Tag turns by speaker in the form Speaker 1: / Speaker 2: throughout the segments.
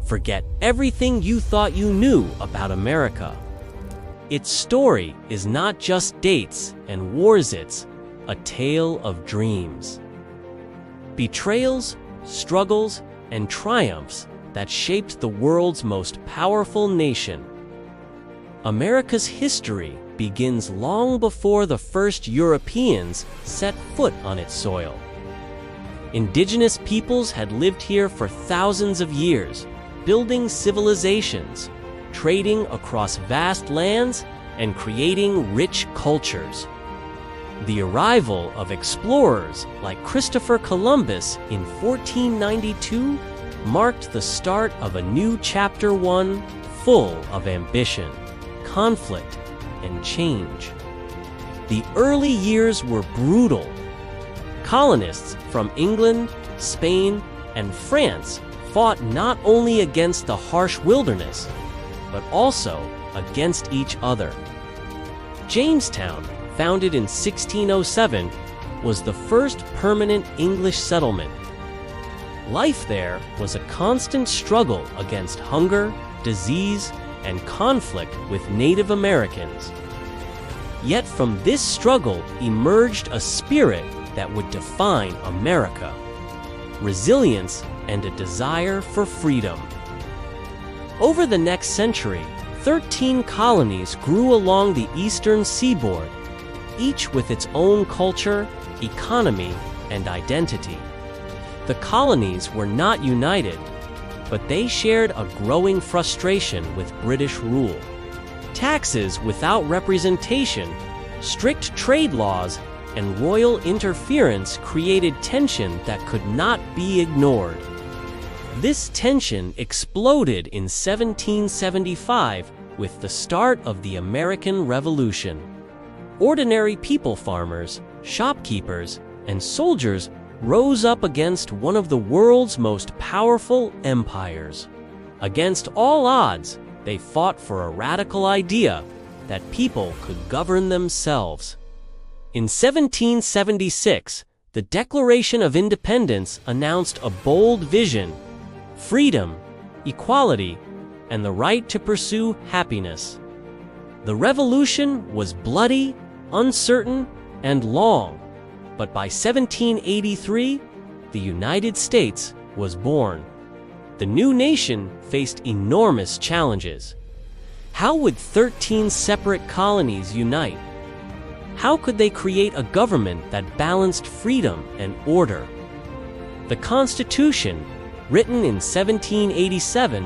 Speaker 1: Forget everything you thought you knew about America. Its story is not just dates and wars, it's a tale of dreams. Betrayals, struggles, and triumphs that shaped the world's most powerful nation. America's history begins long before the first Europeans set foot on its soil. Indigenous peoples had lived here for thousands of years, building civilizations, trading across vast lands, and creating rich cultures. The arrival of explorers like Christopher Columbus in 1492 marked the start of a new chapter, one full of ambition, conflict, and change. The early years were brutal. Colonists from England, Spain, and France fought not only against the harsh wilderness, but also against each other. Jamestown, founded in 1607, was the first permanent English settlement. Life there was a constant struggle against hunger, disease, and conflict with Native Americans. Yet from this struggle emerged a spirit that would define America: resilience and a desire for freedom. Over the next century, 13 colonies grew along the eastern seaboard, each with its own culture, economy, and identity. The colonies were not united, but they shared a growing frustration with British rule. Taxes without representation, strict trade laws, and royal interference created tension that could not be ignored. This tension exploded in 1775 with the start of the American Revolution. Ordinary people, farmers, shopkeepers, and soldiers rose up against one of the world's most powerful empires. Against all odds, they fought for a radical idea that people could govern themselves. In 1776, the Declaration of Independence announced a bold vision: freedom, equality, and the right to pursue happiness. The revolution was bloody, uncertain, and long, but by 1783, the United States was born. The new nation faced enormous challenges. How would 13 separate colonies unite? How could they create a government that balanced freedom and order? The Constitution, written in 1787,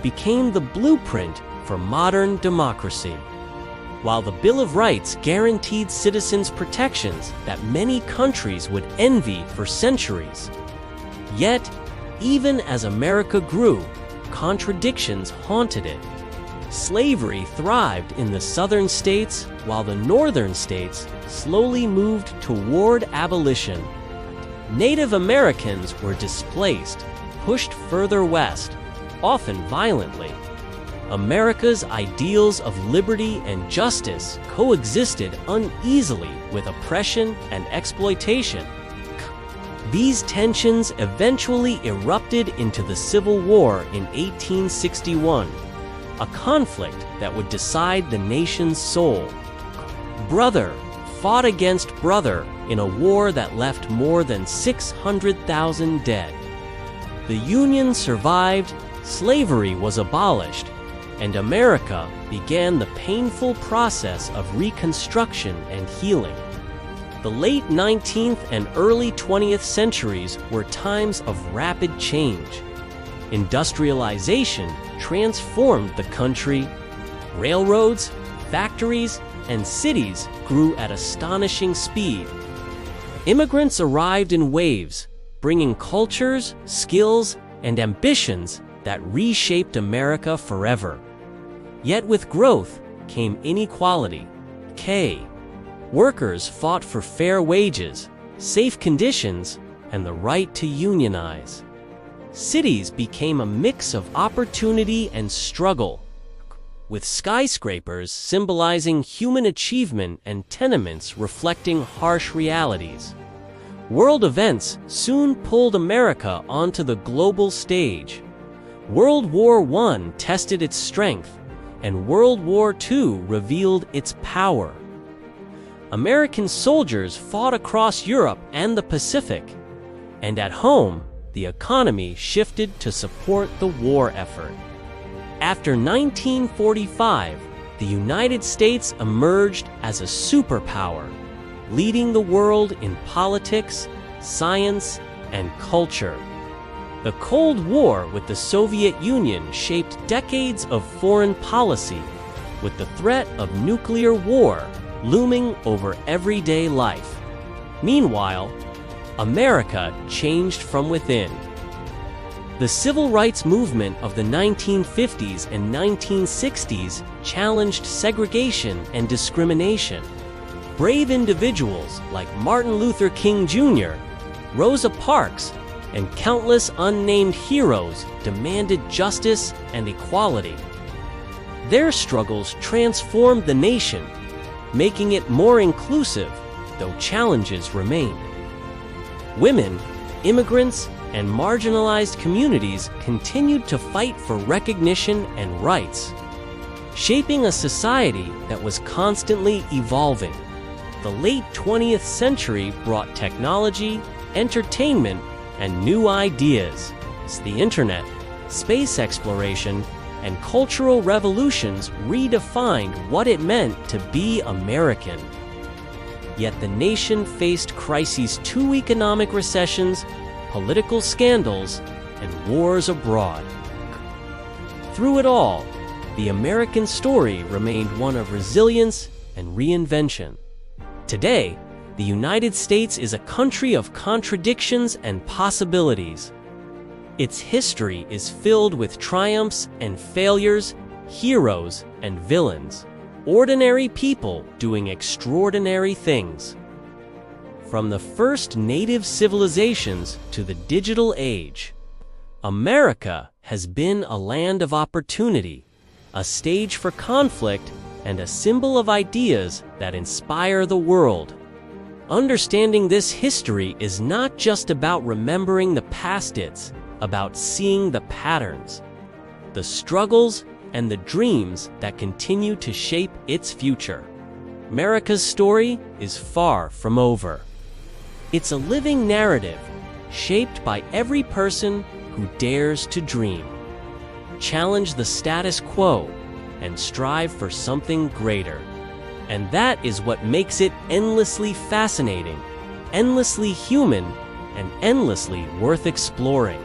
Speaker 1: became the blueprint for modern democracy, while the Bill of Rights guaranteed citizens protections that many countries would envy for centuries. Yet, even as America grew, contradictions haunted it. Slavery thrived in the southern states, while the northern states slowly moved toward abolition. Native Americans were displaced, pushed further west, often violently. America's ideals of liberty and justice coexisted uneasily with oppression and exploitation. These tensions eventually erupted into the Civil War in 1861, a conflict that would decide the nation's soul. Brother fought against brother in a war that left more than 600,000 dead. The Union survived, slavery was abolished, and America began the painful process of reconstruction and healing. The late 19th and early 20th centuries were times of rapid change. Industrialization transformed the country. Railroads, factories, and cities grew at astonishing speed. Immigrants arrived in waves, bringing cultures, skills, and ambitions that reshaped America forever. Yet with growth came inequality, decay. Workers fought for fair wages, safe conditions, and the right to unionize. Cities became a mix of opportunity and struggle, with skyscrapers symbolizing human achievement and tenements reflecting harsh realities. World events soon pulled America onto the global stage. World War I tested its strength, and World War II revealed its power. American soldiers fought across Europe and the Pacific, and at home, the economy shifted to support the war effort. After 1945, the United States emerged as a superpower, leading the world in politics, science, and culture. The Cold War with the Soviet Union shaped decades of foreign policy, with the threat of nuclear war looming over everyday life. Meanwhile, America changed from within. The civil rights movement of the 1950s and 1960s challenged segregation and discrimination. Brave individuals like Martin Luther King Jr., Rosa Parks, and countless unnamed heroes demanded justice and equality. Their struggles transformed the nation, making it more inclusive, though challenges remained. Women, immigrants, and marginalized communities continued to fight for recognition and rights, shaping a society that was constantly evolving. The late 20th century brought technology, entertainment, and new ideas. The internet, space exploration, and cultural revolutions redefined what it meant to be American. Yet the nation faced crises: 2 economic recessions, political scandals, and wars abroad. Through it all, the American story remained one of resilience and reinvention. Today, the United States is a country of contradictions and possibilities. Its history is filled with triumphs and failures, heroes and villains, ordinary people doing extraordinary things. From the first native civilizations to the digital age, America has been a land of opportunity, a stage for conflict, and a symbol of ideas that inspire the world. Understanding this history is not just about remembering the past, it's about seeing the patterns, the struggles, and the dreams that continue to shape its future. America's story is far from over. It's a living narrative, shaped by every person who dares to dream, challenge the status quo, and strive for something greater. And that is what makes it endlessly fascinating, endlessly human, and endlessly worth exploring.